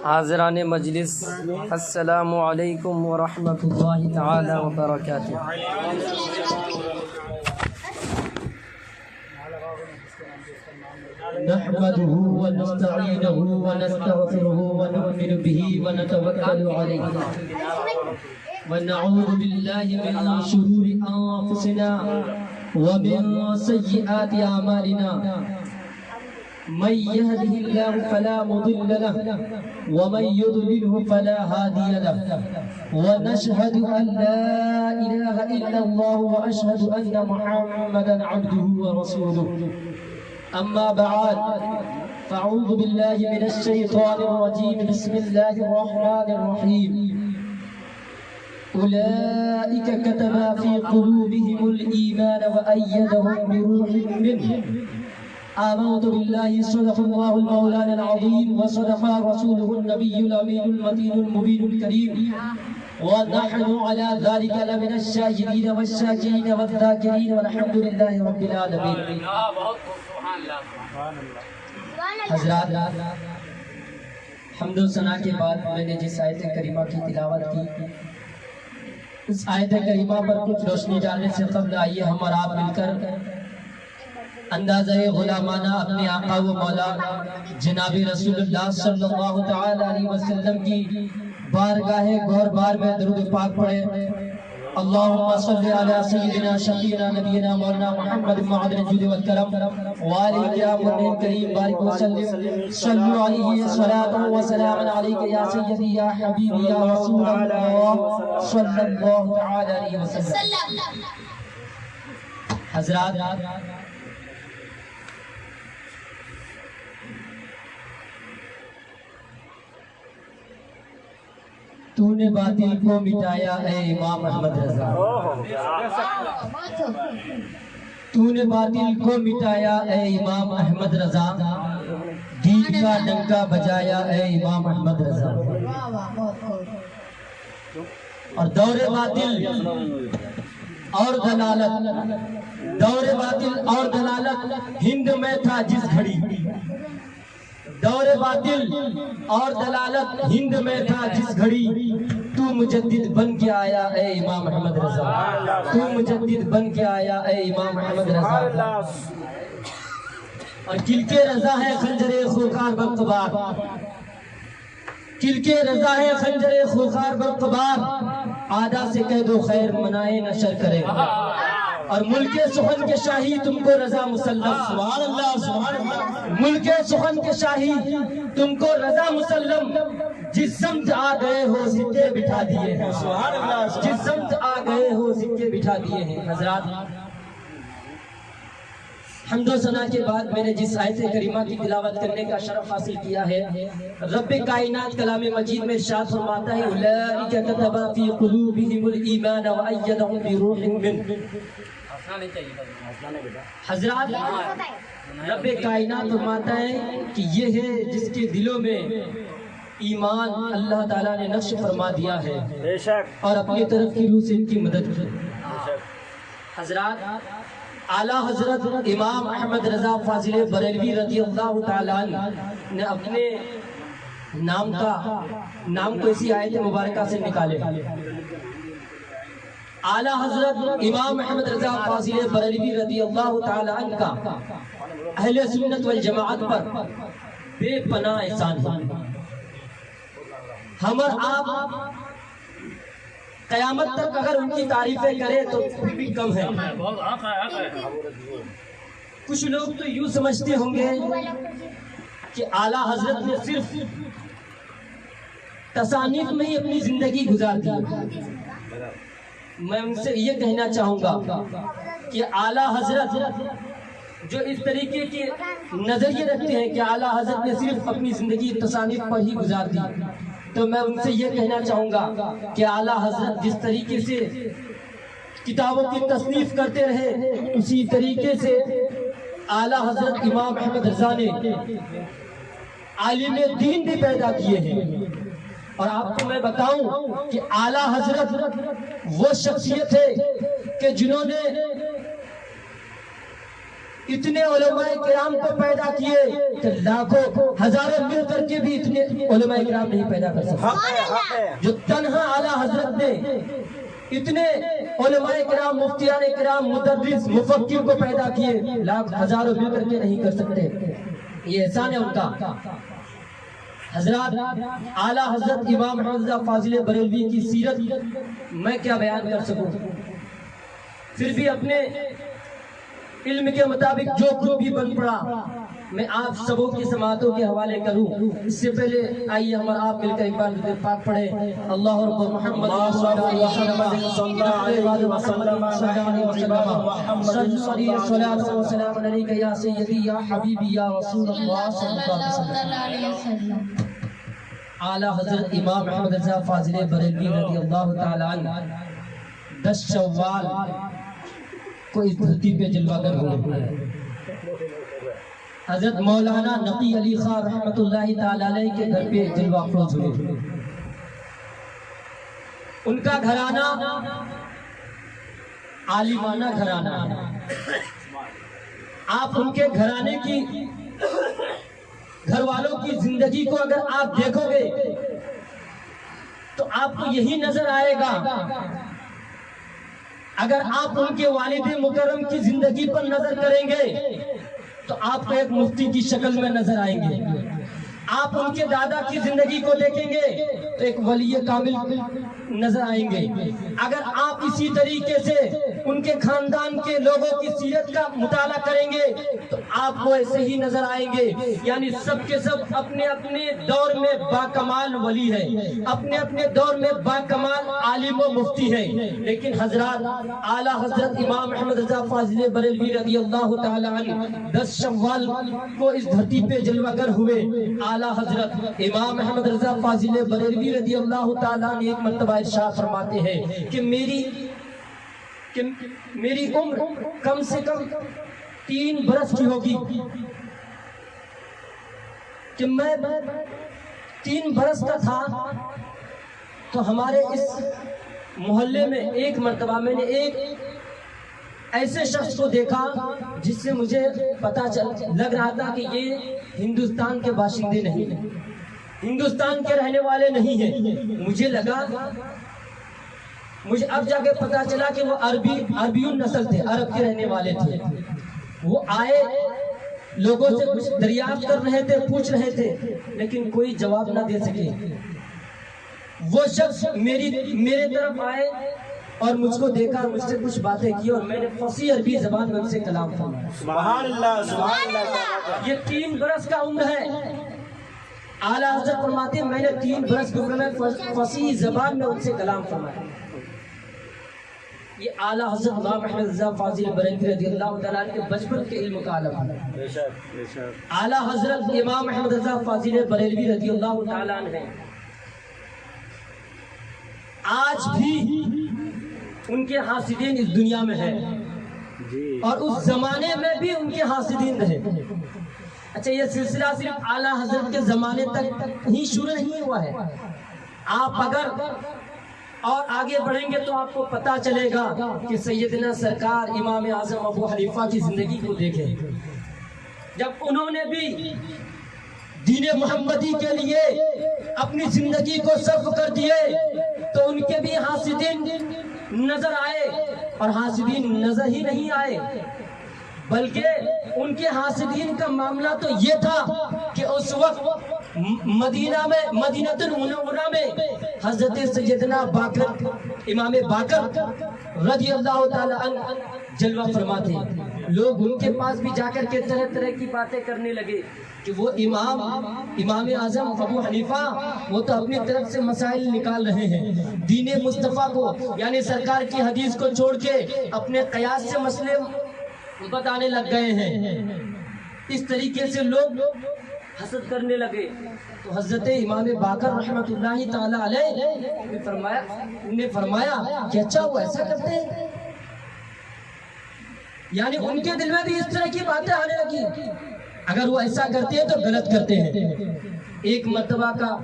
حاضران مجلس، السلام علیکم ورحمۃ اللہ تعالی وبرکاتہ۔ نحمده ونستعينه ونستغفره ونؤمن به ونتوكل عليه ونعوذ بالله من شرور أنفسنا ومن سيئات أعمالنا، من يهده الله فلا مضل له ومن يضلله فلا هادي له، ونشهد أن لا إله إلا الله وأشهد أن محمدا عبده ورسوله. أما بعد، فأعوذ بالله من الشيطان الرجيم، بسم الله الرحمن الرحيم. أولئك كتب في قلوبهم الإيمان وأيدهم بروح منه. آمنت بالله، صدق الله المولانا العظيم، وصدق رسوله النبي الأمين المتين المبين الكريم، ونحن على ذلك لمن الشاهدين والشاكرين والذاكرين، والحمد لله رب العالمين. حضرات، حمد و ثنا کے بعد میں نے جس آیت کریمہ کی تلاوت کی، اس آیت کریمہ پر کچھ روشنی ڈالنے سے قبل آئیے ہم اور آپ مل کر اندازہ غلامانہ اپنے آقا و مولا جناب رسول اللہ صلی اللہ تعالی علیہ وسلم کی بارگاہ گور بار میں درود پاک پڑھے۔ اللہم صلی علی سیدنا شفیعنا نبینا مولانا محمد معدن الجود والکرم وآلہ کرام کریم بارک وسلم، صلو علیہ صلاۃ و سلام علیک یا سیدی یا حبیبی یا رسول اللہ صلی اللہ تعالی علیہ وسلم۔ حضرات، تو نے باطل کو مٹایا اے امام احمد رضا، تو نے باطل کو مٹایا اے امام احمد رضا، دین کا ڈنکا بجایا اے امام احمد رضا۔ اور دور باطل اور دلالت، دور باطل اور دلالت ہند میں تھا جس گھڑی، دور باطل اور دلالت ہند میں تھا جس گھڑی، تو مجدد بن کے آیا اے امام احمد رضا، تو مجدد بن کے آیا اے امام احمد رضا۔ اور کل کے رضا ہے خنجر خوخار برقبار، کل کے رضا ہے خنجر خوخار برقبار، عادہ سے کہہ دو خیر منائے نشر کرے، اور ملک سخن کے شاہی تم کو رضا مسلم، سبحان اللہ سبحان اللہ، ملک سخن کے شاہی تم کو رضا مسلم، جس سمت آ گئے ہو سکے بٹھا دیے ہیں، سبحان اللہ، جس سمت آ گئے ہو سکے بٹھا دیے ہیں۔ حضرات، حمد و ثنا کے بعد میں نے جس آیت کریمہ کی تلاوت کرنے کا شرف حاصل کیا ہے، رب کائنات کلام مجید میں ارشاد فرماتا ہے اولئک کتب فی قلوبہم الایمان وایدہم بروح منہ۔ حضرات، رب کائنات فرماتا ہے کہ یہ ہے جس کے دلوں میں ایمان اللہ تعالیٰ نے نقش فرما دیا ہے اور اپنی طرف کی روح سے ان کی مدد کی۔ حضرات، اعلیٰ حضرت امام احمد رضا فاضل بریلوی رضی اللہ تعالیٰ عنہ نے اپنے نام کو اسی آیت مبارکہ سے نکالے۔ اعلیٰ حضرت امام احمد رضا فاضل بریلوی رضی اللہ تعالیٰ عنہ کا اہل سنت والجماعت پر بے پناہ احسان ہے۔ ہم اور آپ قیامت تک اگر ان کی تعریفیں کریں تو پھر بھی کم ہے۔ کچھ لوگ تو یوں سمجھتے ہوں گے کہ اعلیٰ حضرت نے صرف تصانیف میں ہی اپنی زندگی گزار دی۔ میں ان سے یہ کہنا چاہوں گا کہ اعلیٰ حضرت جو اس طریقے کے نظریے رکھتے ہیں کہ اعلیٰ حضرت نے صرف اپنی زندگی تصانیف پر ہی گزار دی، تو میں ان سے یہ کہنا چاہوں گا کہ اعلیٰ حضرت جس طریقے سے کتابوں کی تصنیف کرتے رہے، اسی طریقے سے اعلیٰ حضرت امام احمد رضا نے عالم دین بھی پیدا کیے ہیں۔ اور آپ کو میں بتاؤں کہ اعلیٰ حضرت وہ شخصیت ہے کہ جنہوں نے اتنے علماء کرام کو پیدا کیے کہ لاکھوں ہزاروں مل کر کے بھی اتنے علماء کرام نہیں پیدا کر سکتے. جو تنہا اعلیٰ حضرت نے اتنے علماء کرام، مفتیان کرام، مدرس، مفکر کو پیدا کیے، لاکھ ہزاروں مل کر کے نہیں کر سکتے. یہ احسان ہے ان کا. حضرات، اعلیٰ حضرت امام احمد رضا فاضل بریلوی کی سیرت میں کیا بیان کر سکوں. پھر بھی اپنے علم کے مطابق جو کچھ بھی بن پڑا میں آپ سبوں کی سماعتوں کے حوالے کروں. اس سے پہلے آئیے ہم اور آپ مل کر ایک بار درود پاک پڑھیں. اللہ رب محمد صلی اللہ علیہ وسلم یا سیدی یا حبیبی یا رسول اللہ صلی اللہ علیہ وسلم. اعلیٰ حضرت امام احمد رضا فاضل بریلوی رضی اللہ تعالیٰ عنہ 10 شوال کو اس دھرتی پہ جلوہ گر ہوئے. حضرت مولانا نقی علی خان رحمت اللہ تعالی علیہ کے گھر پہ جلوہ افروز ہوئے. ان کا گھرانہ عالمانہ گھرانہ. آپ ان کے گھرانے کی، گھر والوں کی زندگی کو اگر آپ دیکھو گے تو آپ کو یہی نظر آئے گا. اگر آپ ان کے والد مکرم کی زندگی پر نظر کریں گے تو آپ کو ایک مفتی کی شکل میں نظر آئیں گے. آپ ان کے دادا کی زندگی کو دیکھیں گے تو ایک ولی کامل نظر آئیں گے. اگر آپ اسی طریقے سے ان کے خاندان کے لوگوں کی سیرت کا مطالعہ کریں گے تو آپ کو ایسے ہی نظر آئیں گے. یعنی سب کے سب اپنے اپنے دور میں باکمال ولی ہے، اپنے اپنے دور میں باکمال عالم و مفتی ہے. لیکن حضرات، اعلیٰ حضرت امام احمد رضا فاضل بریلوی رضی اللہ تعالی عنہ 10 شوال کو اس دھرتی پہ جلوہ گر ہوئے. اعلیٰ حضرت امام احمد رضا فاضل بریلوی رضی اللہ تعالیٰ نے ایک مرتبہ ارشاد فرماتے ہیں کہ میری عمر کم سے کم 3 برس کی ہوگی، کہ میں 3 برس کا تھا تو ہمارے اس محلے میں ایک مرتبہ میں نے ایک ایسے شخص کو دیکھا جس سے مجھے پتا لگ رہا تھا کہ یہ ہندوستان کے باشندے نہیں ہیں، ہندوستان کے رہنے والے نہیں ہیں. مجھے لگا، مجھے اب جا کے پتا چلا کہ وہ عربیون نسل تھے، عرب کے رہنے والے تھے. وہ آئے، لوگوں سے کچھ دریافت کر رہے تھے، پوچھ رہے تھے، لیکن کوئی جواب نہ دے سکے. وہ شخص میرے طرف آئے اور مجھ کو دیکھا، مجھ سے کچھ باتیں کی اور میں نے فصیح عربی زبان میں ان سے کلام فرمایا. سبحان اللہ، سبحان اللہ. یہ 3 برس کا عمر ہے. اعلیٰ حضرت فرماتے ہیں میں نے 3 برس کی عمر میں فصیح زبان میں ان سے کلام فرمایا. یہ اعلیٰ حضرت امام احمد رضا فاضل بریلوی رضی اللہ تعالیٰ عنہ کے بچپن کے علم کا عالم ہے. اعلیٰ حضرت امام احمد رضا فاضل بریلوی رضی اللہ تعالیٰ عنہ آج بھی ان کے حاسدین اس دنیا میں ہیں اور اس زمانے میں بھی ان کے حاسدین رہے. اچھا، یہ سلسلہ صرف اعلیٰ حضرت کے زمانے تک ہی شروع نہیں ہوا ہے. آپ اگر اور آگے بڑھیں گے تو آپ کو پتا چلے گا کہ سیدنا سرکار امام اعظم ابو حنیفہ کی زندگی کو دیکھیں. جب انہوں نے بھی دین محمدی کے لیے اپنی زندگی کو صرف کر دیے تو ان کے بھی حاسدین نظر آئے، اور حاسدین نظر ہی نہیں آئے بلکہ ان کے حاسدین کا معاملہ تو یہ تھا کہ اس وقت مدینہ المنورہ میں حضرت سیدنا باقر، امام باقر رضی اللہ تعالی عنہ جلوہ فرماتے. لوگ ان کے پاس بھی جا کر کے طرح طرح کی باتیں کرنے لگے کہ وہ امام اعظم ابو حنیفہ وہ تو اپنی طرف سے مسائل نکال رہے ہیں، دین مصطفیٰ کو یعنی سرکار کی حدیث کو چھوڑ کے اپنے قیاس سے مسئلے بتانے لگ گئے ہیں. اس طریقے سے لوگ حسد کرنے لگے. تو حضرت امام باقر رحمت اللہ تعالی علیہ نے فرمایا کہ اچھا وہ ایسا کرتے ہیں، یعنی ان کے دل میں بھی اس طرح کی باتیں آنے لگی. اگر وہ ایسا کرتے ہیں تو غلط کرتے ہیں. ایک مرتبہ کا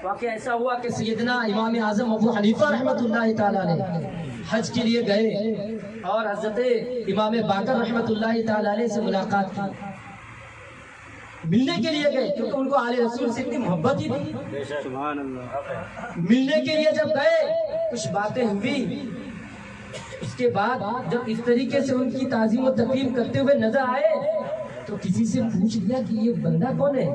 واقعہ ایسا ہوا کہ سیدنا امام اعظم ابو حنیفہ رحمت اللہ تعالی علیہ حج کے لیے گئے اور حضرت امام باقر رحمۃ اللہ تعالی علیہ سے ملاقات کی، ملنے کے لیے گئے کیونکہ ان کو آل رسول سے اتنی محبت ہی تھی۔ سبحان اللہ۔ ملنے کے لیے جب گئے کچھ باتیں ہوئی، اس کے بعد جب اس طریقے سے ان کی تعظیم و تکریم کرتے ہوئے نظر آئے تو کسی سے پوچھ لیا کہ یہ بندہ کون ہے؟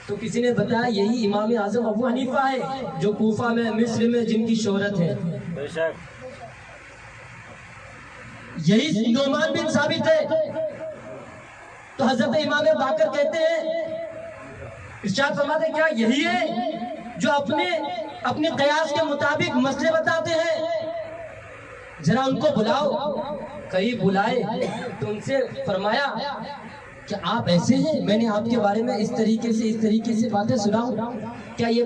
تو کسی نے بتایا یہی امام اعظم ابو حنیفہ ہے جو کوفہ میں مصر میں جن کی شہرت ہے، بے شک۔ یہی نعمان بن ثابت ہے۔ تو حضرت امام باقر کہتے ہیں، ارشاد فرماتے ہیں کیا یہی ہے جو اپنے قیاس کے مطابق مسئلے بتاتے ہیں؟ ذرا ان کو بلاؤ۔ قریب بلائے تو ان سے فرمایا کہ آپ ایسے ہیں، میں نے آپ کے بارے میں اس طریقے سے باتیں سناؤں، کیا یہ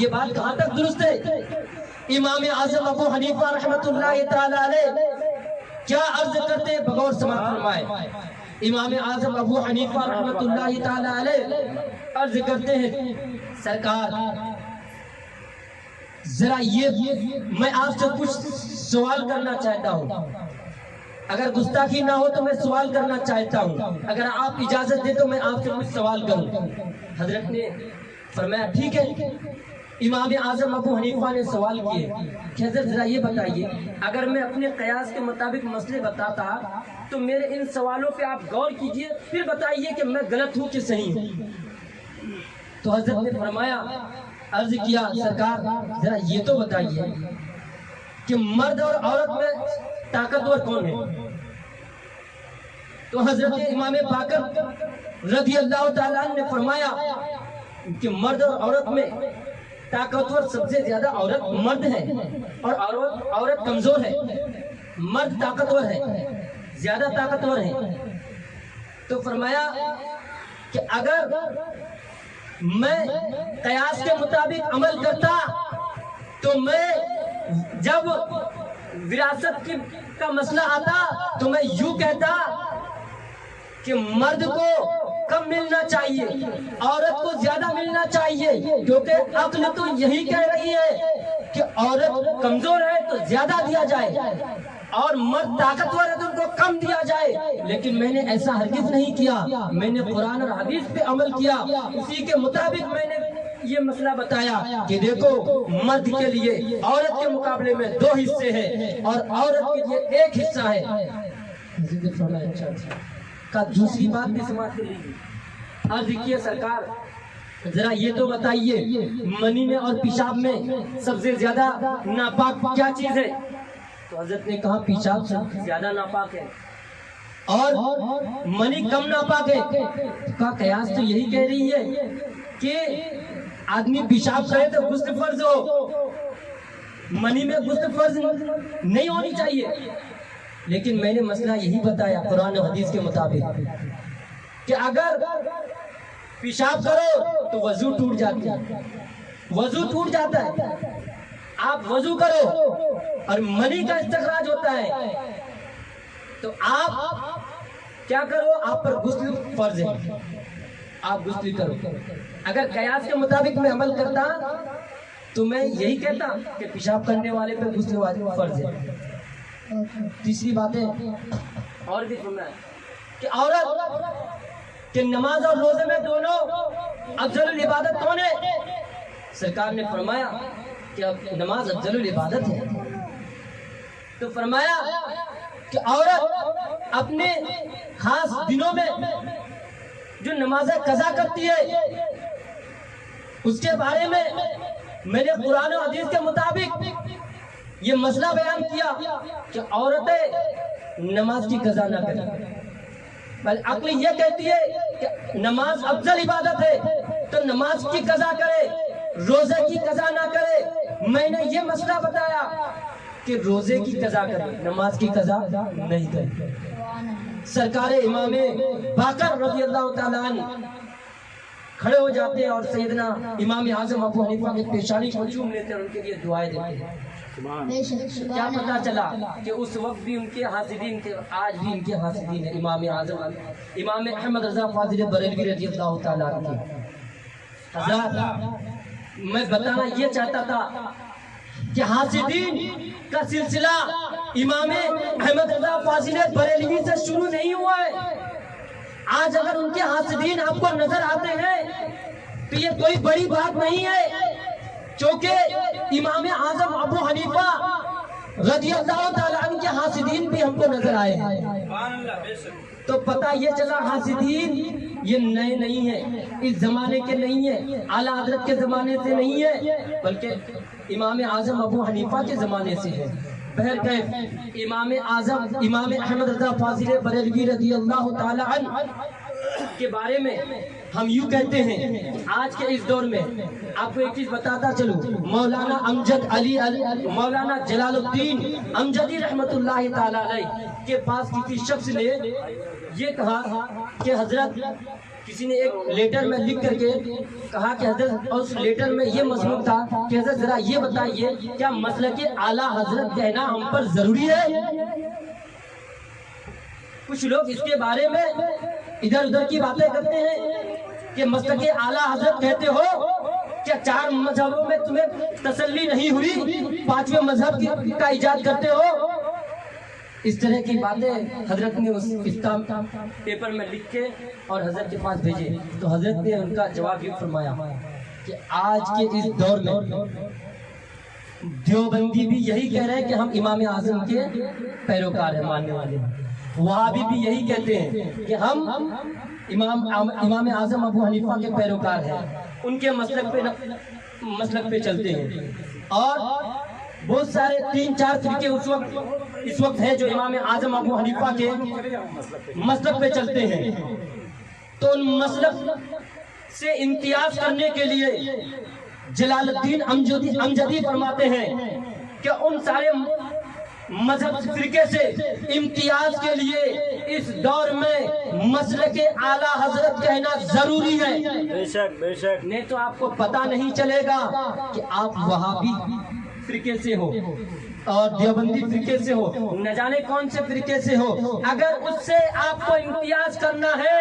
بات کہاں تک درست ہے؟ امام اعظم ابو حنیفہ رحمۃ اللہ تعالی علیہ کیا عرض کرتے بغور سماعت فرمائے۔ امام اعظم ابو حنیفہ رحمۃ اللہ تعالی علیہ عرض کرتے ہیں، سرکار ذرا یہ میں آپ سے کچھ سوال کرنا چاہتا ہوں، اگر گستاخی نہ ہو تو میں سوال کرنا چاہتا ہوں، اگر آپ اجازت دیں تو میں آپ سے کچھ سوال کروں۔ حضرت نے فرمایا ٹھیک ہے۔ امام اعظم ابو حنیفہ نے سوال کیے کہ حضرت ذرا یہ بتائیے، اگر میں اپنے قیاس کے مطابق مسئلے بتاتا تو میرے ان سوالوں پہ آپ غور کیجئے، پھر بتائیے کہ میں غلط ہوں کہ صحیح ہوں۔ تو حضرت نے فرمایا، عرض کیا سرکار ذرا یہ تو بتائیے کہ مرد اور عورت میں طاقتور کون ہے؟ تو حضرت امام باقر رضی اللہ تعالیٰ عنہ نے فرمایا کہ مرد اور عورت میں طاقتور سب سے زیادہ عورت مرد ہے اور عورت کمزور ہے، مرد طاقتور ہے، زیادہ طاقتور ہے۔ تو فرمایا کہ اگر میں قیاس کے مطابق عمل کرتا تو میں جب وراثت کا مسئلہ آتا تو میں یوں کہتا کہ مرد کو کم ملنا چاہیے، عورت کو زیادہ ملنا چاہیے، کیونکہ عقل تو یہی کہہ رہی ہے کہ عورت کمزور ہے تو زیادہ دیا جائے اور مرد طاقتور ہے تو ان کو کم دیا جائے۔ لیکن میں نے ایسا ہرگز نہیں کیا، میں نے قرآن اور حدیث پہ عمل کیا، اسی کے مطابق میں نے یہ مسئلہ بتایا کہ دیکھو مرد کے لیے عورت کے مقابلے میں 2 حصے ہیں اور عورت کے لیے 1 حصہ ہے۔ کا دوسری بات بھی سماعت کر لیجیے۔ عرض کیے سرکار ذرا یہ تو بتائیے منی میں اور پیشاب میں سب سے زیادہ ناپاک کیا چیز ہے؟ تو حضرت نے کہا پیشاب سے زیادہ ناپاک ہے اور منی کم ناپاک ہے۔ کا قیاس تو یہی کہہ رہی ہے کہ آدمی پیشاب کرے تو غسل فرض ہو، منی میں غسل فرض نہیں ہونی چاہیے۔ لیکن میں نے مسئلہ یہی بتایا قرآن و حدیث کے مطابق کہ اگر پیشاب کرو تو وضو ٹوٹ جاتی ہے، وضو ٹوٹ جاتا ہے، آپ وضو کرو اور منی کا استخراج ہوتا ہے تو آپ کیا کرو، آپ پر غسل فرض ہے، آپ غسل کرو۔ اگر قیاس کے مطابق میں عمل کرتا تو میں یہی کہتا کہ پیشاب کرنے والے پہ غسل واجب فرض ہے۔ تیسری بات ہے اور بھی سننا ہے کہ عورت کہ نماز اور روزے میں دونوں افضل العبادت کون ہے؟ سرکار نے فرمایا کہ نماز افضل العبادت ہے۔ تو فرمایا کہ عورت اپنے خاص دنوں میں جو نمازیں قضا کرتی ہے اس کے بارے میں میں نے قرآن و حدیث کے مطابق یہ مسئلہ بیان کیا کہ عورتیں نماز کی قضا نہ کریں، بلکہ عقل یہ کہتی ہے کہ نماز افضل عبادت ہے تو نماز کی قضا کرے، روزے کی قضا نہ کرے۔ میں نے یہ مسئلہ بتایا کہ روزے کی قضا کرے، نماز کی قضا نہیں کرے۔ سرکار امام باقر رضی اللہ تعالیٰ عنہ کھڑے ہو جاتے ہیں اور سیدنا امام اعظم ابو حنیفہ کی پیشانی کو چوم لیتے ہیں اور ان کے لیے دعائیں دیتے ہیں۔ کیا پتا چلا کہ اس وقت بھی ان کے حاسدین تھے، آج بھی ان کے حاسدین ہیں۔ امام اعظم امام احمد رضا فاضل بریلوی رضی اللہ تعالیٰ عنہ۔ حضرات میں بتانا یہ چاہتا تھا کہ حاسدین کا سلسلہ امام احمد رضا فاضل بریلوی سے شروع نہیں ہوا ہے۔ آج اگر ان کے حاسدین آپ کو نظر آتے ہیں تو یہ کوئی بڑی بات نہیں ہے، چونکہ امام اعظم ابو حنیفہ رضی اللہ تعالیٰ عنہ کے حاسدین بھی ہم کو نظر آئے ہیں۔ تو پتہ یہ چلا حاسدین یہ نئے نہیں ہیں، اس زمانے کے نہیں ہیں، اعلیٰ حضرت کے زمانے سے نہیں ہے، بلکہ امام اعظم ابو حنیفہ کے زمانے سے ہے۔ بہرکیف امام اعظم امام احمد رضا فاضل بریلوی رضی اللہ تعالیٰ عنہ کے بارے میں ہم یوں کہتے ہیں، آج کے اس دور میں آپ کو ایک چیز بتاتا چلوں، مولانا امجد علی مولانا جلال الدین امجدی رحمت اللہ تعالیٰ علیہ کے پاس کسی شخص نے یہ کہا کہ حضرت، کسی نے ایک لیٹر میں لکھ کر کے کہا کہ حضرت، اور اس لیٹر میں یہ مضمون تھا کہ حضرت ذرا یہ بتائیے کیا مسلک اعلیٰ حضرت کہنا ہم پر ضروری ہے؟ کچھ لوگ اس کے بارے میں ادھر ادھر کی باتیں کرتے ہیں کہ مسلک اعلیٰ حضرت کہتے ہو، کیا 4 مذہبوں میں تمہیں تسلی نہیں ہوئی، 5ویں مذہب کا ایجاد کرتے ہو؟ اس طرح کی باتیں حضرت نے اس پیپر میں لکھ کے اور حضرت کے پاس بھیجے، تو حضرت نے ان کا جواب یہ فرمایا کہ آج کے اس دور میں دیوبندی بھی یہی کہہ رہے ہیں کہ ہم امام اعظم کے پیروکار ہیں، ماننے والے ہیں، وہابی بھی یہی کہتے ہیں کہ ہم امام اعظم ابو حنیفہ کے پیروکار ہیں، ان کے مسلک پہ چلتے ہیں، اور بہت سارے 3-4 فرقے اس وقت ہیں جو امام اعظم ابو حنیفہ کے مسلک پہ چلتے ہیں۔ تو ان مسلک سے امتیاز کرنے کے لیے جلال الدین امجدی فرماتے ہیں کہ ان سارے مذہب فرقے سے امتیاز کے لیے اس دور میں مسلک اعلیٰ حضرت کہنا ضروری ہے۔ بے شک بے شک، نہیں تو آپ کو پتہ نہیں چلے گا کہ آپ وہابی فرقے سے ہو اور دیوبندی فرقے سے ہو، نہ جانے کون سے فرقے سے ہو۔ اگر اس سے آپ کو امتیاز کرنا ہے،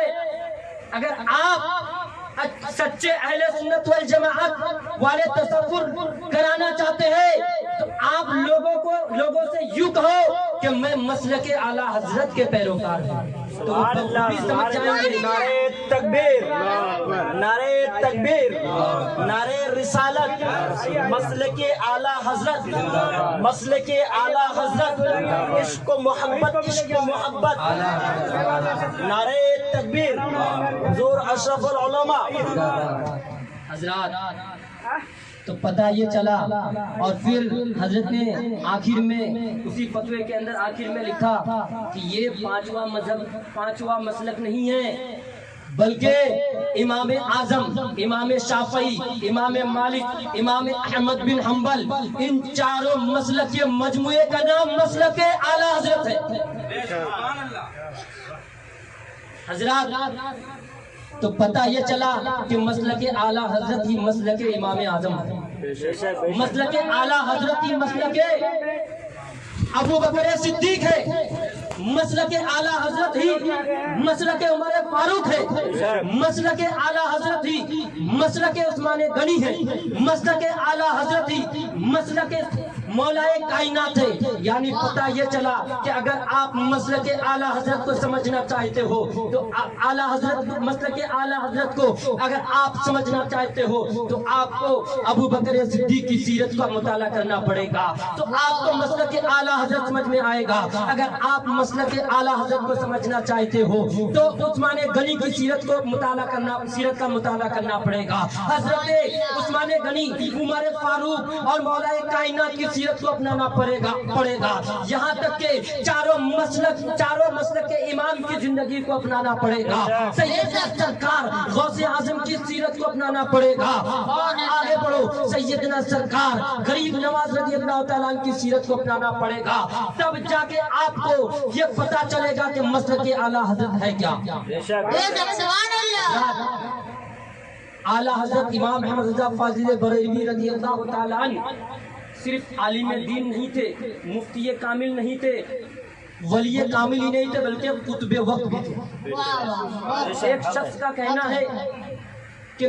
اگر آپ سچے اہل سنت والجماعت والے تصور کرانا چاہتے ہیں تو آپ لوگوں سے یوں کہو کہ میں مسلک اعلیٰ حضرت کے پیروکار ہوں، تو وہ بخوبی سمجھ جائیں گے۔ نعرے تکبیر، نعرے تکبیر، نعرے رسالت، مسلک اعلیٰ حضرت، مسلک اعلیٰ حضرت، عشق و محبت، عشق و محبت، نعرے تکبیر، حضور اشرف العلماء۔ حضرات تو پتہ یہ چلا، اور پھر حضرت نے آخر میں اسی فتوے کے اندر آخر میں لکھا کہ یہ 5واں مذہب 5واں مسلک نہیں ہے، بلکہ امام اعظم، امام شافعی، امام مالک، امام احمد بن حنبل، ان 4 مسلک کے مجموعے کا نام مسلک اعلیٰ حضرت ہے۔ حضرات تو پتہ یہ چلا کہ مسلک اعلیٰ حضرت ہی مسلک امام اعظم ہے، مسلک اعلیٰ حضرت ہی مسلک ابو بکر صدیق ہے، مسلک اعلیٰ حضرت ہی مسلک عمر فاروق ہے، مسلک اعلیٰ حضرت ہی مسلک عثمان غنی ہے، مسلک اعلیٰ حضرت ہی مسلک مولائے کائنات ہے۔ یعنی پتہ یہ چلا کہ اگر آپ مسلک اعلیٰ حضرت کو سمجھنا چاہتے ہو تو اعلیٰ حضرت مسلک اعلیٰ حضرت کو اگر آپ سمجھنا چاہتے ہو تو آپ کو ابو بکر صدیق کی سیرت کا مطالعہ کرنا پڑے گا، تو آپ کو مسلک اعلیٰ حضرت سمجھ میں آئے گا۔ اگر آپ مسلک اعلیٰ حضرت کو سمجھنا چاہتے ہو تو عثمان غنی کی سیرت کا مطالعہ کرنا پڑے گا، حضرت عثمان غنی، عمر فاروق اور مولائے کائنات کی سیرت کو اپنانا پڑے گا، یہاں تک کہ چاروں مسلک کے امام کی زندگی کو اپنانا پڑے گا، سیدنا سرکار غوث اعظم کی سیرت کو اپنانا پڑے گا، اور آگے بڑھو سیدنا سرکار غریب نواز رضی اللہ تعالیٰ عنہ کی سیرت کو اپنانا پڑے گا، تب جا کے آپ کو یہ پتہ چلے گا کہ مسلک اعلیٰ حضرت ہے کیا۔ اعلیٰ حضرت امام احمد رضا فاضل بریلوی رضی اللہ تعالیٰ عنہ صرف عالم دین نہیں تھے، مفتی کامل نہیں تھے، ولی کامل ہی نہیں تھے، بلکہ قطب وقت بھی تھے۔ ایک شخص کا کہنا ہے کہ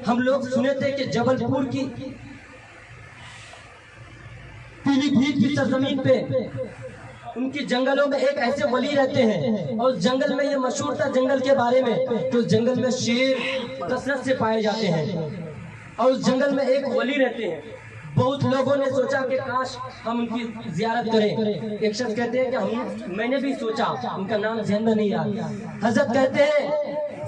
ہم لوگ سنے تھے کہ جبل پور کی پیلی بھیت کی سرزمین پہ ان کی جنگلوں میں ایک ایسے ولی رہتے ہیں، اور جنگل میں یہ مشہور تھا جنگل کے بارے میں کہ اس جنگل میں شیر کثرت سے پائے جاتے ہیں، اور اس جنگل میں ایک ولی رہتے ہیں۔ بہت لوگوں نے سوچا کہ کاش ہم ان کی زیارت کریں۔ ایک شخص کہتے ہیں کہ میں نے بھی سوچا، ان کا نام ذہن میں نہیں آیا۔ حضرت کہتے ہیں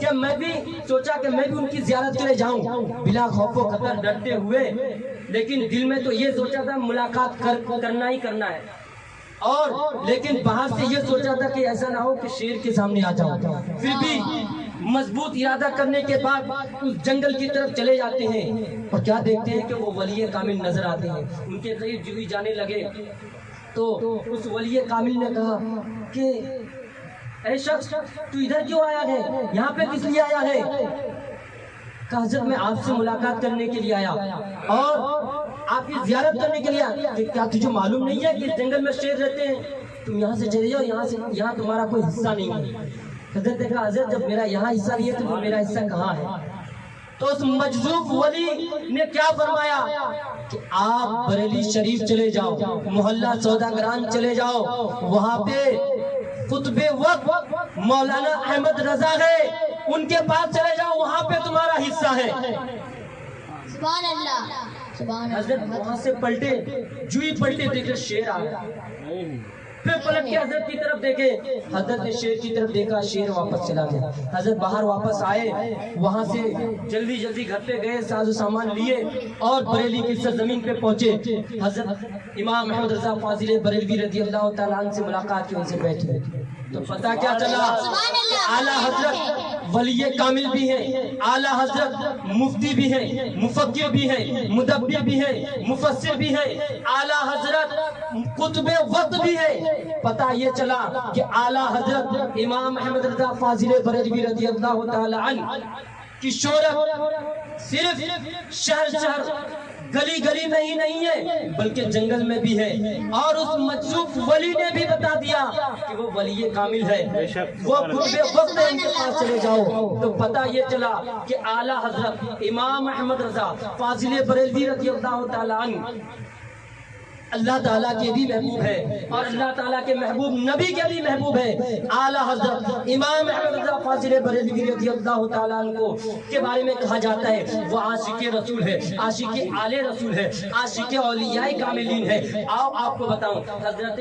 کہ میں بھی سوچا کہ میں بھی ان کی زیارت کرے جاؤں بلا خوف و خطر، ڈرتے ہوئے، لیکن دل میں تو یہ سوچا تھا ملاقات کرنا ہی کرنا ہے، اور لیکن باہر سے یہ سوچا تھا کہ ایسا نہ ہو کہ شیر کے سامنے آ جاؤں۔ پھر بھی مضبوط ارادہ کرنے کے بعد اس جنگل کی طرف چلے جاتے ہیں، اور کیا دیکھتے ہیں کہ وہ ولی کامل نظر آتے ہیں۔ ان کے قریب جو ہی جانے لگے تو اس ولی کامل نے کہا کہ اے شخص، تو ادھر کیوں آیا ہے؟ یہاں پہ کس لیے آیا ہے؟ کہا حضرت میں آپ سے ملاقات کرنے کے لیے آیا اور آپ کی زیارت کرنے کے لیے آیا۔ کیا تجھے معلوم نہیں ہے کہ اس جنگل میں شیر رہتے ہیں؟ تم یہاں سے چلے جاؤ، یہاں تمہارا کوئی حصہ نہیں ہے۔ حضرت نے کہا حضرت جب میرا یہاں حصہ نہیں ہے تو میرا حصہ کہاں ہے؟ تو اس مجذوب ولی نے کیا فرمایا کہ آپ بریلی شریف چلے جاؤ، محلہ سوداگران چلے جاؤ، وہاں پہ قطب وقت مولانا احمد رضا ہے، ان کے پاس چلے جاؤ، وہاں پہ تمہارا حصہ ہے۔ سبحان اللہ، سبحان اللہ۔ حضرت وہاں سے پلٹے، جو ہی پلٹے دیکھے شیر آ گیا، پھر پلٹ کے حضرت کی طرف دیکھے، حضرت نے شیر کی طرف دیکھا، شیر واپس چلا گیا۔ حضرت باہر واپس آئے، وہاں سے جلدی جلدی گھر پہ گئے، ساز و سامان لیے اور بریلی کی سرزمین پہ پہنچے۔ حضرت امام احمد رضا فاضل بریلوی رضی اللہ تعالیٰ عنہ سے ملاقات کی، ان سے بیٹھے تو پتہ کیا چلا کہ اعلیٰ حضرت ولی کامل بھی ہیں، اعلیٰ حضرت مفتی بھی ہیں، مفکر بھی ہیں، مدبر بھی ہیں، مفسر بھی ہیں، اعلیٰ حضرت قطب وقت بھی ہے۔ پتہ یہ چلا کہ اعلیٰ حضرت امام احمد رضا فاضل بریلوی رضی اللہ تعالی عنہ کی شہرت صرف شہر گلی گلی میں ہی نہیں ہے بلکہ جنگل میں بھی ہے، اور اس مجذوب ولی نے بھی بتا دیا کہ وہ ولی کامل ہے، وہ قرب وقت ہے، ان کے پاس چلے جاؤ۔ تو پتہ یہ چلا کہ اعلیٰ حضرت امام احمد رضا فاضل بریلوی رضی اللہ تعالی عنہ اللہ تعالیٰ کے بھی محبوب ہے، اور اللہ تعالیٰ کے محبوب نبی کے بھی محبوب ہے۔ اعلیٰ حضرت امام احمد رضا فاضل بریلوی رضی اللہ تعالیٰ عنہ کو کے بارے میں کہا جاتا ہے وہ عاشق رسول ہے، عاشق آل رسول ہے، عاشق اولیاء کاملین ہے۔ آؤ آپ کو بتاؤں، حضرت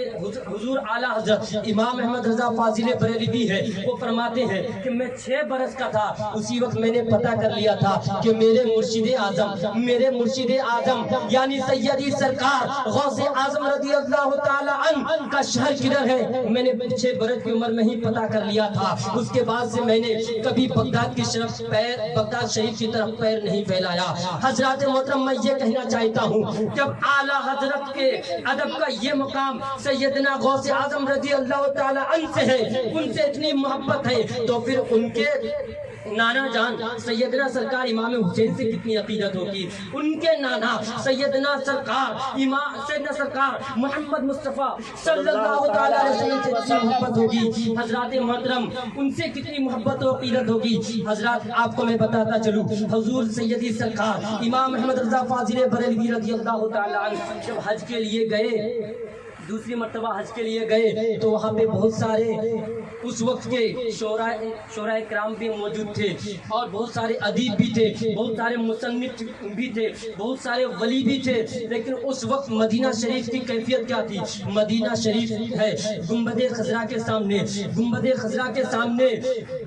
حضور اعلیٰ حضرت امام احمد رضا فاضل بریلوی ہے، وہ فرماتے ہیں کہ میں 6 برس کا تھا، اسی وقت میں نے پتہ کر لیا تھا کہ میرے مرشد اعظم یعنی سیدی سرکار غوث اعظم رضی اللہ تعالی عنہ کا شہر کدھر ہے، میں نے 6 برس کی عمر میں ہی پتہ کر لیا تھا۔ اس کے بعد سے میں نے کبھی بغداد بغداد شریف کی طرف پیر نہیں پھیلایا۔ حضرات محترم، میں یہ کہنا چاہتا ہوں جب اعلیٰ حضرت کے ادب کا یہ مقام سیدنا غوث اعظم رضی اللہ تعالی عنہ سے ہے، ان سے اتنی محبت ہے، تو پھر ان کے نانا جان سیدنا سرکار امام حسین سے کتنی عقیدت ہوگی، ان کے نانا سیدنا سرکار محمد مصطفیٰ صلی اللہ تعالی علیہ وسلم سے کتنی محبت ہوگی، حضرات محترم ان سے کتنی محبت و عقیدت ہوگی۔ حضرات آپ کو میں بتاتا چلوں، حضور سیدی سرکار امام احمد رضا فاضل بریلوی رضی اللہ تعالی عنہ جب حج کے لیے گئے، دوسری مرتبہ حج کے لیے گئے، تو وہاں پہ بہت سارے اس وقت کے شعراء کرام بھی موجود تھے، اور بہت سارے ادیب بھی تھے، بہت سارے مصنف بھی تھے، بہت سارے ولی بھی تھے۔ لیکن اس وقت مدینہ شریف کی کیفیت کیا تھی؟ مدینہ شریف ہے گنبد خضرا کے سامنے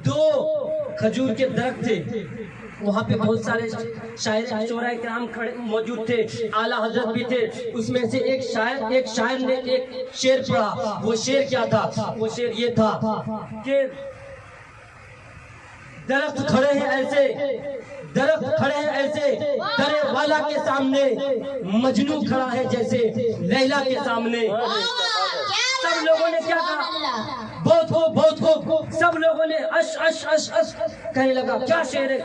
2 کھجور کے درخت تھے، وہاں پہ بہت سارے شعراء کرام موجود تھے، اعلیٰ حضرت بھی تھے۔ اس میں سے ایک شاعر نے ایک شعر پڑھا، وہ شعر کیا تھا؟ وہ شعر یہ تھا کہ درخت کھڑے ہیں ایسے درے والا کے سامنے، مجنو کھڑا ہے جیسے لیلا کے سامنے۔ سب لوگوں نے کیا کہا؟ بہت خوب، سب لوگوں نے اش اش اش اش کہنے لگا، کیا شعر ہے۔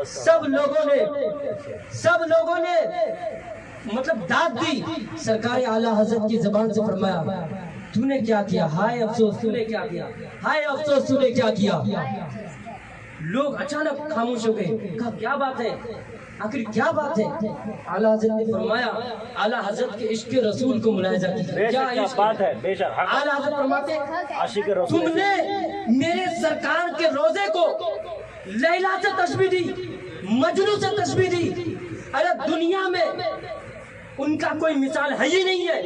سب لوگوں نے مطلب داد دی۔ سرکار اعلیٰ حضرت کی زبان سے فرمایا، تو نے کیا کیا؟ ہائے افسوس تو نے کیا کیا، ہائے افسوس تو نے کیا کیا۔ لوگ اچانک خاموش ہو گئے. کہا کیا بات ہے, آخر کیا بات ہے؟ اعلیٰ حضرت نے فرمایا اعلیٰ حضرت کے عشق رسول کو ملاحظہ کیجیے. کیا بات ہے, بے شک. اعلیٰ حضرت فرماتے عاشق رسول, تم نے میرے سرکار کے روزے کو لیلا سے تشبیہ دی, مجنوں سے تشبیہ دی. ارے دنیا میں ان کا کوئی مثال ہے ہی نہیں ہے.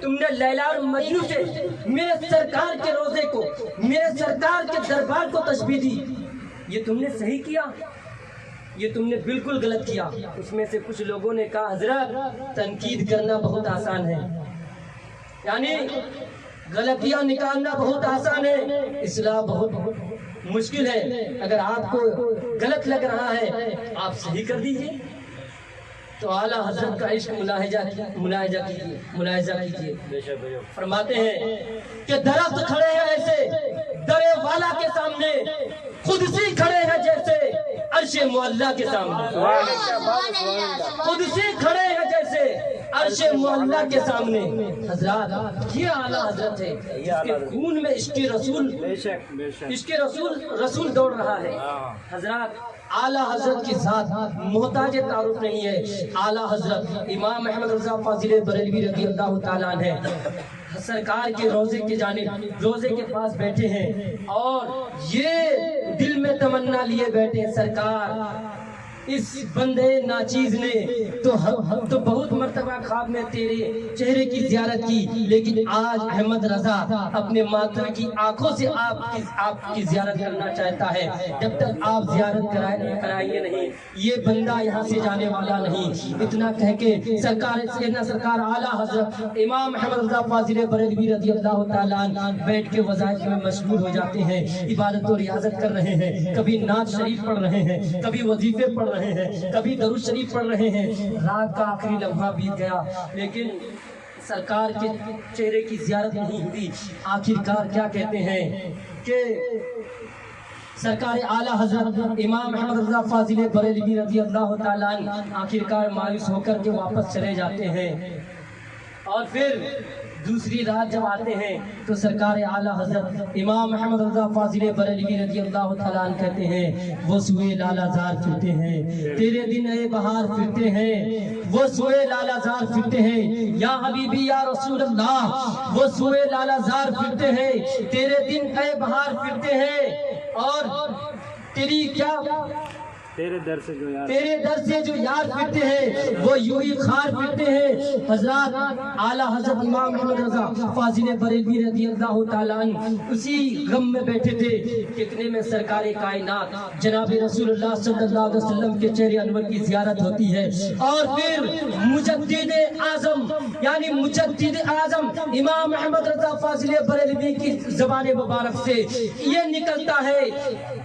تم نے لیلا اور مجنوں سے میرے سرکار کے روزے کو, میرے سرکار کے دربار کو تشبیہ دی. یہ تم نے صحیح کیا, یہ تم نے بالکل غلط کیا. اس میں سے کچھ لوگوں نے کہا حضرت تنقید کرنا بہت آسان ہے, یعنی غلطیاں نکالنا بہت آسان ہے, اصلاح بہت مشکل ہے. اگر آپ کو غلط لگ رہا ہے آپ صحیح کر دیجیے. تو اعلیٰ حضرت کا عشق ملاحظہ کیجیے. فرماتے ہیں کہ درخت کھڑے ہیں ایسے درے والا کے سامنے, خود سی کھڑے ہیں جیسے عرش معلیٰ کے سامنے. خود سی کھڑے ہیں جیسے عرش معلیٰ کے سامنے. حضرات یہ اعلیٰ حضرت ہے جس کے خون میں عشق رسول دوڑ رہا ہے. حضرات اعلیٰ حضرت کی ذات محتاج تعارف نہیں ہے. اعلیٰ حضرت امام احمد رضا فاضل بریلوی رضی اللہ تعالیٰ عنہ سرکار کے روزے کی جانب روزے کے پاس بیٹھے ہیں اور یہ دل میں تمنا لیے بیٹھے ہیں, سرکار اس بندے ناچیز نے تو بہت مرتبہ خواب میں تیرے چہرے کی زیارت کی, لیکن آج احمد رضا اپنے ماتم کی آنکھوں سے آپ کی زیارت کرنا چاہتا ہے. جب تک آپ زیارت کرائیے نہیں یہ بندہ یہاں سے جانے والا نہیں. اتنا کہہ کے سرکار اعلیٰ حضرت امام احمد رضا فاضل بریلوی رضی اللہ تعالیٰ عنہ بیٹھ کے وظائف میں مشغول ہو جاتے ہیں, عبادت و ریاضت کر رہے ہیں. کبھی نعت شریف پڑھ رہے ہیں, کبھی وظیفے پڑھ رہے ہیں, کبھی درود شریف پڑھ رہے ہیں. رات کا آخری لمحہ بیت گیا لیکن سرکار کے چہرے کی زیارت نہیں ہوئی. آخرکار کیا کہتے ہیں کہ سرکار اعلیٰ حضرت امام احمد رضا فاضل بریلوی رضی اللہ تعالیٰ عنہ آخرکار مایوس ہو کر کے واپس چلے جاتے ہیں. اور پھر دوسری رات جب آتے ہیں تو سرکار اعلیٰ حضرت امام احمد رضا فاضل بریلوی رضی اللہ تعالیٰ عنہ کہتے ہیں وہ سوئے لالا زار پھرتے ہیں, تیرے دن اے بہار پھرتے ہیں, وہ سوئے لالا زار پھرتے ہیں. یا حبیبی یا رسول اللہ وہ سوئے لالا زار پھرتے ہیں, تیرے دن اے بہار پھرتے ہیں. اور تیری کیا تیرے در سے جو یار پھرتے ہیں وہ یوں ہی خار پھرتے ہیں. حضرات اعلیٰ حضرت امام احمد رضا فاضل بریلوی رضی اللہ تعالیٰ عنہ اسی غم میں بیٹھے تھے کتنے میں سرکار کائنات جناب رسول اللہ صلی اللہ علیہ وسلم کے چہرے انور کی زیارت ہوتی ہے. اور پھر مجدد اعظم امام احمد رضا فاضل بریلوی کی زبان مبارک سے یہ نکلتا ہے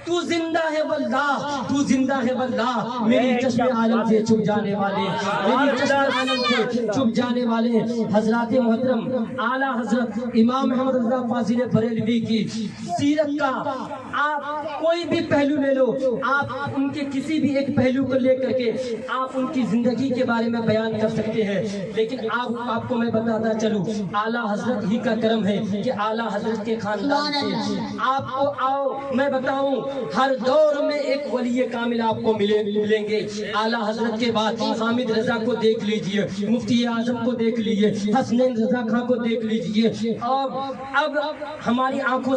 تو زندہ ہے واللہ, تو زندہ ہے واللہ. میری چشم عالم سے چھپ جانے والے, میری چشم عالم سے چھپ جانے والے. حضرات محترم اعلیٰ حضرت امام احمد رضا فاضل بریلوی کی سیرت کا آپ کوئی بھی پہلو لے لو, آپ ان کے کسی بھی ایک پہلو کو لے کر کے آپ ان کی زندگی کے بارے میں بیان کر سکتے ہیں. لیکن آپ کو میں بتاتا چلوں اعلیٰ حضرت ہی کا کرم ہے کہ اعلیٰ حضرت کے خاندان سے آپ کو آؤ میں بتاؤں ہر دور میں ایک ولی کامل آپ کو ملیں گے. اعلیٰ حضرت کے بعد حامد رضا کو دیکھ لیجئے, مفتی اعظم کو دیکھ لیجئے, حسنین رضا خان کو دیکھ لیجئے. اور اب ہماری آنکھوں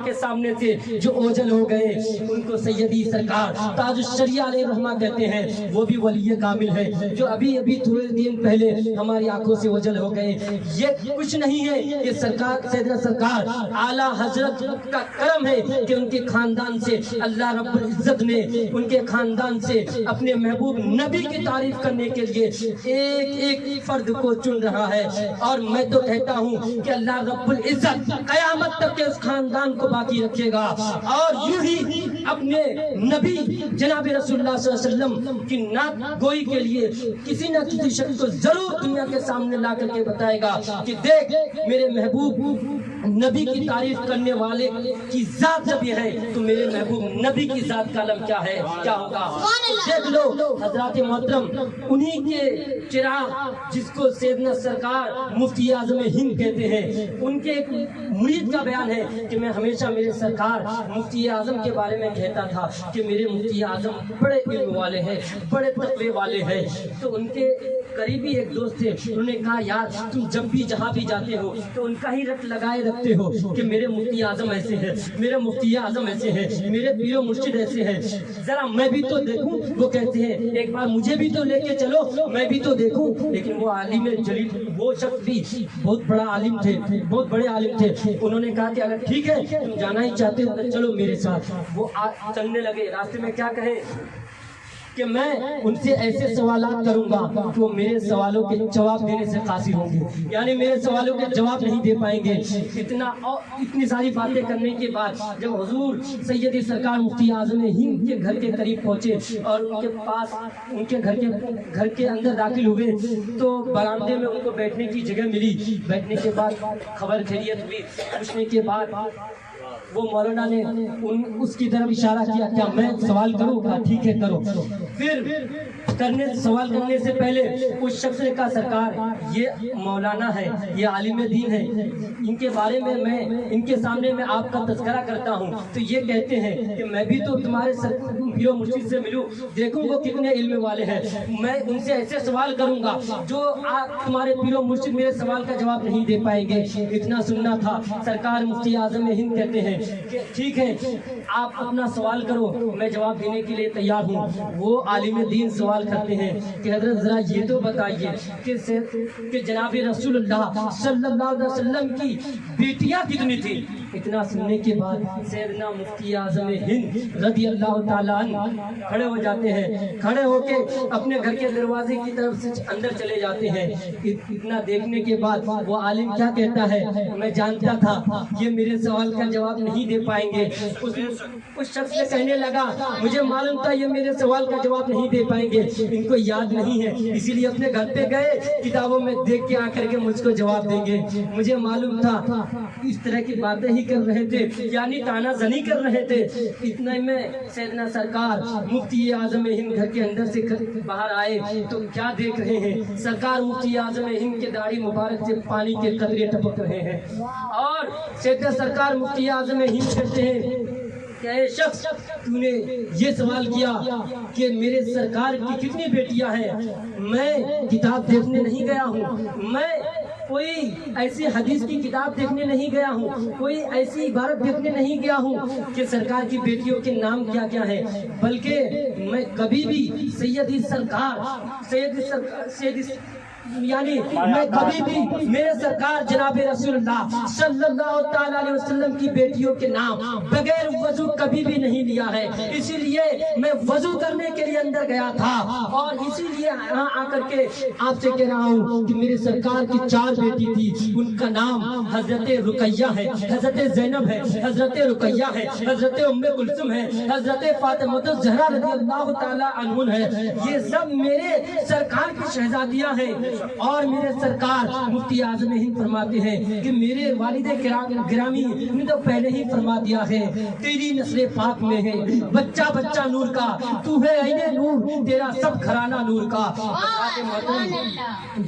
کے سامنے سے جو اوجل ہو گئے ان کو سیدی سرکار تاج الشریعہ علیہ رحمہ کہتے ہیں, وہ بھی ولی کامل ہے جو ابھی تھوڑے دن پہلے ہماری آنکھوں سے اوجل ہو گئے. یہ کچھ نہیں ہے, یہ سیدنا سرکار اعلیٰ حضرت کا کرم ہے کہ ان کے خاندان سے اللہ رب العزت نے ان کے خاندان سے اپنے محبوب نبی کی تعریف کرنے کے لیے ایک ایک فرد کو چن رہا ہے. اور میں تو کہتا ہوں کہ اللہ رب العزت قیامت تک کے اس خاندان کو باقی رکھے گا اور یوں ہی اپنے نبی جناب رسول اللہ صلی اللہ علیہ وسلم کی نعت گوئی کے لیے کسی نہ کسی شخص کو ضرور دنیا کے سامنے لا کر کے بتائے گا کہ دیکھ میرے محبوب نبی کی تعریف کرنے والے کی ذات جب یہ ہے تو میرے محبوب نبی کی ذات کا علم کیا ہے، کیا ہوگا؟ دیکھ لو حضرات محترم، انہی کے چراغ جس کو سیدنا سرکار مفتی اعظم ہند کہتے ہیں، ان کے ایک مرید کا بیان ہے کہ میں ہمیشہ میرے سرکار مفتی اعظم کے بارے میں کہتا تھا کہ میرے مفتی اعظم بڑے علم والے ہیں، بڑے تقوی والے ہیں۔ تو ان کے قریبی ایک دوست تھے، انہوں نے کہا یار تم جب بھی جہاں بھی جاتے ہو تو ان کا ہی رٹ لگائے رکھتے ہو کہ میرے مفتی اعظم ایسے ہیں، میرے مفتی اعظم ایسے ہیں، میرے پیر و مرشد ایسے ہیں، ذرا میں بھی تو دیکھوں۔ وہ کہتے ہیں ایک بار مجھے بھی تو لے کے چلو، میں بھی تو دیکھوں۔ لیکن وہ عالم جلیل، وہ شخص بھی بہت بڑا عالم تھے، بہت بڑے عالم تھے، انہوں نے کہا کہ اگر ٹھیک ہے تم جانا ہی چاہتے ہو تو چلو میرے ساتھ۔ وہ چلنے لگے، راستے میں کیا کہیں کہ میں ان سے ایسے سوالات کروں گا کہ وہ میرے سوالوں کے جواب دینے سے قاصر ہوں گے، یعنی میرے سوالوں کے جواب نہیں دے پائیں گے۔ اتنی ساری باتیں کرنے کے بعد جب حضور سیدی سرکار مفتی اعظم ہند کے گھر کے قریب پہنچے اور ان کے پاس ان کے گھر کے اندر داخل ہوئے تو برآمدے میں ان کو بیٹھنے کی جگہ ملی۔ بیٹھنے کے بعد خبر خیریت ہوئی، پوچھنے کے بعد وہ مولانا نے اس کی طرف اشارہ کیا، کیا میں سوال کروں؟ کہا ٹھیک ہے کرو۔ پھر سوال کرنے سے پہلے اس شخص نے کہا سرکار یہ مولانا ہے، یہ عالم دین ہے، ان کے بارے میں ان کے سامنے میں آپ کا تذکرہ کرتا ہوں تو یہ کہتے ہیں کہ میں بھی تو تمہارے پیر و مرشد سے ملوں، دیکھوں وہ کتنے علم والے ہیں، میں ان سے ایسے سوال کروں گا جو تمہارے پیر و مرشد میرے سوال کا جواب نہیں دے پائیں گے۔ اتنا سننا تھا۔ سرکار مفتی اعظم ہند کہتے ہیں کہ ٹھیک ہے آپ اپنا سوال کرو، میں جواب دینے کے لیے تیار ہوں۔ وہ عالم دین سوال کرتے ہیں کہ حضرت ذرا یہ تو بتائیے کہ جناب رسول اللہ صلی اللہ علیہ وسلم کی بیٹیاں کتنی تھی؟ اتنا سننے کے بعد سیدنا مفتی اعظم ہند رضی اللہ تعالیٰ عنہ کھڑے ہو جاتے ہیں، کھڑے ہو کے اپنے گھر کے دروازے کی طرف سے اندر چلے جاتے ہیں۔ اتنا دیکھنے کے بعد وہ عالم کیا کہتا ہے، میں جانتا تھا یہ میرے سوال کا جواب نہیں دے پائیں گے۔ اس شخص نے کہنے لگا مجھے معلوم تھا یہ میرے سوال کا جواب نہیں دے پائیں گے، ان کو یاد نہیں ہے، اسی لیے اپنے گھر پہ گئے کتابوں میں دیکھ کے آ کر کے مجھ کو جواب دیں گے۔ مجھے معلوم تھا اس طرح کی باتیں ہی کر رہے تھے، یعنی تانا زنی کر رہے تھے۔ اتنے میں سیدنا سرکار مفتی اعظم ہند گھر کے اندر سے باہر آئے تو کیا دیکھ رہے ہیں، سرکار مفتی اعظم ہند کے داڑھی مبارک سے پانی کے قطرے ٹپک رہے ہیں اور سیدنا سرکار مفتی اعظم ہند کہتے ہیں کہ اے شخص تو نے یہ سوال کیا کہ میرے سرکار کی کتنی بیٹیاں ہیں، میں کتاب دیکھنے نہیں گیا ہوں، میں کوئی ایسی حدیث کی کتاب دیکھنے نہیں گیا ہوں، کوئی ایسی عبارت دیکھنے نہیں گیا ہوں کہ سرکار کی بیٹیوں کے نام کیا کیا ہے، بلکہ میں کبھی بھی سیدی یعنی میں کبھی بھی میرے سرکار جناب رسول اللہ صلی اللہ تعالیٰ علیہ وسلم کی بیٹیوں کے نام بغیر وضو کبھی بھی نہیں لیا ہے، اسی لیے میں وضو کرنے کے لیے اندر گیا تھا اور اسی لیے یہاں آ کر کے آپ سے کہہ رہا ہوں کہ میرے سرکار کی 4 بیٹی تھی، ان کا نام حضرت رقیہ ہے، حضرت زینب ہے، حضرت رقیہ ہے، حضرت ام کلثوم ہے، حضرت فاطمہ الزہرا رضی اللہ تعالیٰ عنہن ہے۔ یہ سب میرے سرکار کی شہزادیاں ہیں اور میرے سرکار مفتی اعظم ہند فرماتے ہیں کہ میرے والد گرامی نے تو پہلے ہی فرما دیا ہے تیری نسل پاک میں ہے بچہ بچہ نور کا، تو ہے عین نور، تیرا سب گھرانہ نور کا۔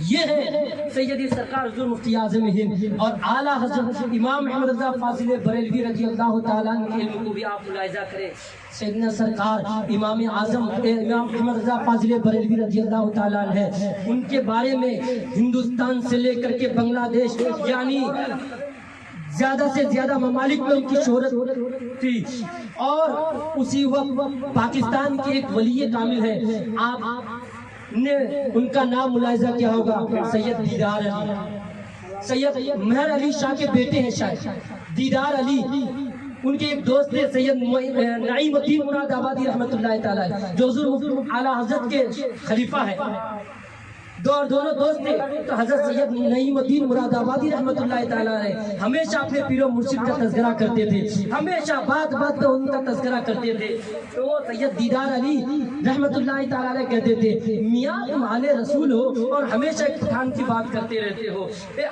یہ ہے سیدی سرکار حضور مفتی اعظم ہند اور اعلیٰ حضرت امام احمد رضا فاضل بریلوی رضی اللہ تعالیٰ عنہ کے علم کو بھی آپ ملاحظہ کریں۔ سیدنا سرکار امام اعظم امام احمد رضا فاضل بریلوی رضی اللہ تعالیٰ عنہ ان کے بارے میں ہندوستان سے لے کر کے بنگلہ دیش یعنی زیادہ سے زیادہ ممالک میں ان کی شہرت تھی اور اسی وقت پاکستان کے ایک ولی کامل ہے، آپ نے ان کا نام ملاحظہ کیا ہوگا، سید دیدار علی، سید مہر علی شاہ کے بیٹے ہیں شاید دیدار علی۔ ان کے ایک دوست تھے سید نعیم الدین مراد آبادی رحمۃ اللہ تعالی جو حضور اعلیٰ حضرت کے خلیفہ ہے۔ دونوں دوست تھے تو حضرت سید نعیم الدین مراد آبادی رحمۃ اللہ تعالیٰ علیہ ہمیشہ اپنے پیر و مرشد کا تذکرہ کرتے تھے، ہمیشہ بات بات پہ ان کا تذکرہ کرتے تھے۔ تو وہ سید دیدار علی رحمۃ اللہ تعالیٰ علیہ کہتے تھے میاں تم آل رسول ہو اور ہمیشہ ایک پٹھان کی بات کرتے رہتے ہو،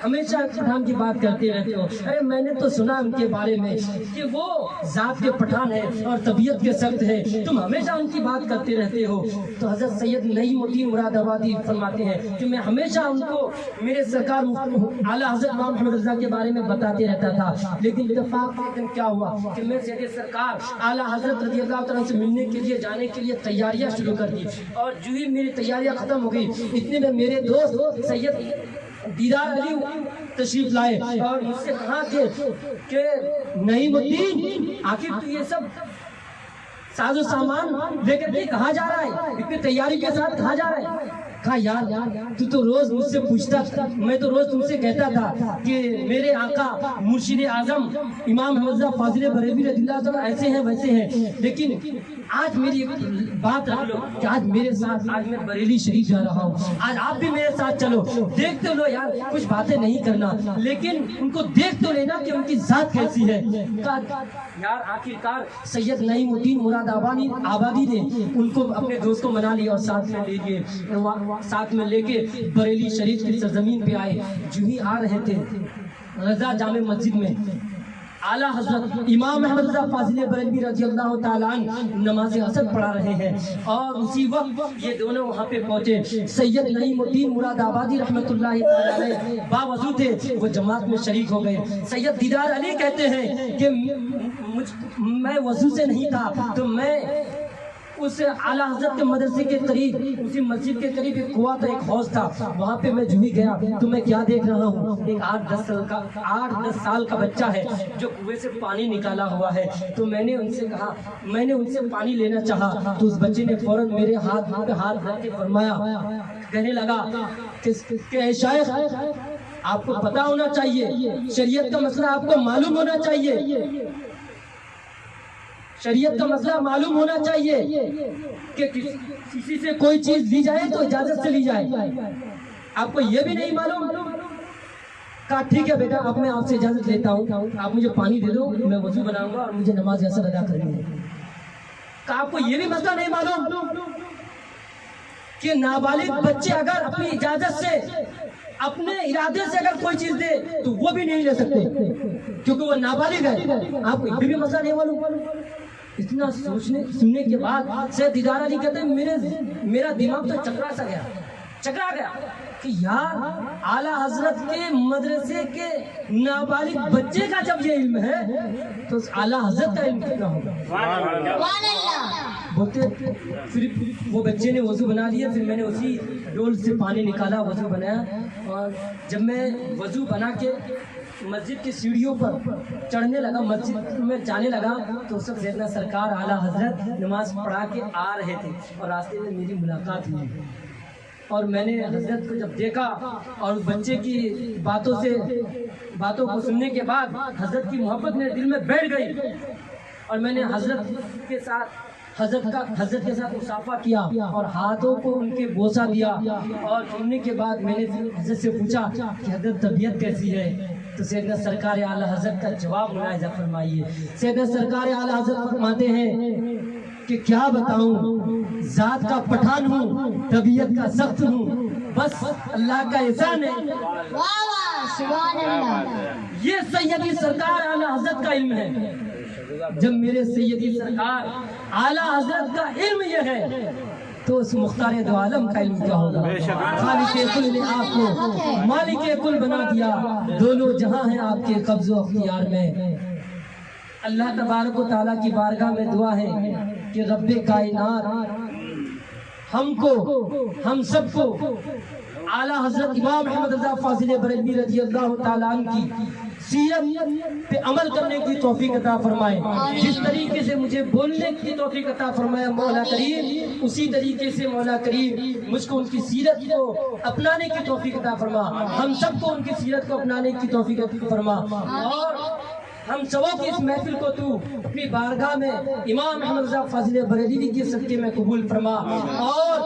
ہمیشہ ایک پٹھان کی بات کرتے رہتے ہو۔ ارے میں نے تو سنا ان کے بارے میں کہ وہ ذات کے پٹھان ہے اور طبیعت کے سخت ہے، تم ہمیشہ ان کی بات کرتے رہتے ہو۔ تو حضرت سید نعیم الدین مراد آبادی فرماتے ہیں کہ میں ہمیشہ ان کو میرے سرکار اعلیٰ حضرت امام محمد رضا کے بارے میں بتاتے رہتا تھا، لیکن اتفاق ایک دن کیا ہوا کہ میں سید سرکار اعلیٰ حضرت رضی اللہ تعالیٰ سے ملنے کے لیے جانے کے لیے تیاریاں شروع کر دی، اور جو ہی میری تیاریاں ختم ہو گئی اتنے میں میرے دوست سید دیدار علی تشریف لائے اور مجھ سے کہا کہ نعیم الدین آخر تو یہ سب ساز و سامان لے کر کہاں جا رہا ہے، اتنی تیاری کے ساتھ کہاں جا رہا ہے؟ کہا یار تو روز مجھ سے پوچھتا تھا، میں تو روز تم سے کہتا تھا کہ میرے آقا مرشد اعظم امام حمزہ فاضل بریلوی رضی اللہ تعالیٰ ایسے ہیں ویسے ہیں، لیکن آج میری ایک بات رکھ لو کہ آج میرے ساتھ آج میں بریلی شریف جا رہا ہوں، آج آپ بھی میرے ساتھ چلو، دیکھ تو لو یار، کچھ باتیں نہیں کرنا لیکن ان کو دیکھ تو لینا کہ ان کی ذات کیسی ہے۔ یار آخرکار سید نعیم الدین مراد آبادی نے ان کو اپنے دوست کو منا لیا اور ساتھ میں لے کے بریلی شریف کی سرزمین پہ آئے۔ جو ہی آ رہے تھے رضا جامع مسجد میں اعلیٰ حضرت امام احمد رضا فاضل بریلوی رضی اللہ تعالیٰ عنہ نماز عصر پڑھا رہے ہیں، اور اسی وقت یہ دونوں وہاں پہ پہنچے۔ سید نعیم الدین مراد آبادی رحمۃ اللہ تعالیٰ علیہ باوضو تھے، وہ جماعت میں شریک ہو گئے۔ سید دیدار علی کہتے ہیں کہ میں وضو سے نہیں تھا تو میں اس اعلیٰ حضرت کے مدرسے کے قریب، اسی مسجد کے قریب ایک کنواں تھا، ایک حوض تھا، وہاں پہ میں جو ہی گیا تو میں کیا دیکھ رہا ہوں، ایک 8-10 سال کا بچہ ہے جو کنویں سے پانی نکالا ہوا ہے۔ تو میں نے ان سے کہا، میں نے ان سے پانی لینا چاہا تو اس بچے نے فوراً میرے ہاتھ پہ ہاتھ رکھ کے فرمایا، کہنے لگا کہ اے شیخ آپ کو پتا ہونا چاہیے، شریعت کا مسئلہ آپ کو معلوم ہونا چاہیے، شریعت کا مسئلہ معلوم ہونا چاہیے کہ کسی سے کوئی چیز لی جائے تو اجازت سے لی جائے، آپ کو یہ بھی نہیں معلوم؟ کہا ٹھیک ہے بیٹا، اب میں آپ سے اجازت لیتا ہوں، آپ مجھے پانی دے دو، میں وضو بناؤں گا اور مجھے نماز عصر ادا کرنی ہے۔ کہا آپ کو یہ بھی مسئلہ نہیں معلوم کہ نابالغ بچے اگر اپنی اجازت سے، اپنے ارادے سے اگر کوئی چیز دے تو وہ بھی نہیں لے سکتے کیونکہ وہ نابالغ ہے، آپ کو یہ بھی مسئلہ نہیں معلوم؟ اتنا سننے کے بعد سید دیدار علی کہتے ہیں میرا دماغ تو چکرا گیا کہ یار اعلیٰ حضرت کے مدرسے کے نابالغ بچے کا جب یہ علم ہے تو اعلیٰ حضرت کا علم کتنا ہوگا۔ بولتے پھر وہ بچے نے وضو بنا لیا، پھر میں نے اسی ڈول سے پانی نکالا، وضو بنایا، اور جب میں وضو بنا کے مسجد کی سیڑھیوں پر چڑھنے لگا، مسجد میں جانے لگا تو اس وقت سیدنا سرکار اعلیٰ حضرت نماز پڑھا کے آ رہے تھے اور راستے میں میری ملاقات ہوئی، اور میں نے حضرت کو جب دیکھا اور بچے کی باتوں کو سننے کے بعد حضرت کی محبت میرے دل میں بیٹھ گئی، اور میں نے حضرت کے ساتھ مصافحہ کیا اور ہاتھوں کو ان کے بوسہ دیا، اور سننے کے بعد میں نے حضرت سے پوچھا کہ حضرت طبیعت کیسی ہے؟ تو سیدنا سرکار اعلیٰ حضرت کا جواب ملاحظہ فرمائیے۔ سیدنا سرکار اعلیٰ حضرت فرماتے ہیں کہ کیا بتاؤں، ذات کا پٹھان ہوں، طبیعت کا سخت ہوں، بس اللہ کا احسان ہے۔ سبحان اللہ۔ یہ سیدی سرکار اعلیٰ حضرت کا علم ہے۔ جب میرے سیدی سرکار اعلیٰ حضرت کا علم یہ ہے تو اس مختار دو عالم کا علم کیا ہوگا۔ خالق کل نے آپ کو مالک کل بنا دیا، دونوں جہاں ہیں آپ کے قبض و اختیار میں۔ اللہ تبارک و تعالیٰ کی بارگاہ میں دعا ہے کہ رب کائنات ہم سب کو اعلیٰ حضرت امام احمد رضا فاضل بریلوی رضی اللہ تعالیٰ عنہ کی سیرت پہ عمل کرنے کی توفیق عطا فرمائے۔ جس طریقے سے مجھے بولنے کی توفیق عطا فرمایا مولا کریم، اسی طریقے سے مولا کریم مجھ کو ان کی سیرت کو اپنانے کی توفیق عطا فرما، ہم سب کو ان کی سیرت کو اپنانے کی توفیق عطا فرما، اور ہم سبوں کی اس محفل کو تو اپنی بارگاہ میں امام احمد رضا فاضل بریلوی کے صدقے میں قبول فرما، اور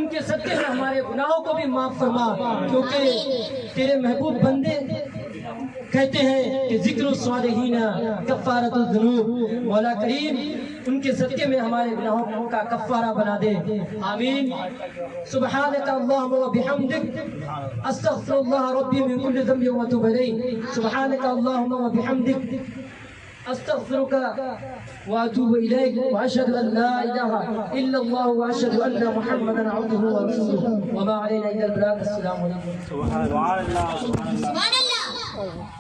ان کے صدقے میں ہمارے گناہوں کو بھی معاف فرما، کیونکہ تیرے محبوب بندے کہتے ہیں کہ ذکر الصالحین کفارۃ الذنوب، مولا کریم ان کے صدقے میں ہمارے گناہوں کا کفارہ بنا دے، آمین۔ سبحانک اللہم و بحمدک استغفر اللہ ربی من کل ذنب و اتوب الیہ، سبحانک اللہم و بحمدک استغفرک واتوب الیک واشهد ان لا الہ الا اللہ واشهد ان محمدا عبده ورسولہ وما علینا الا البلاغ۔ السلام علیکم۔ سبحان اللہ، سبحان اللہ۔ سبحان اللہ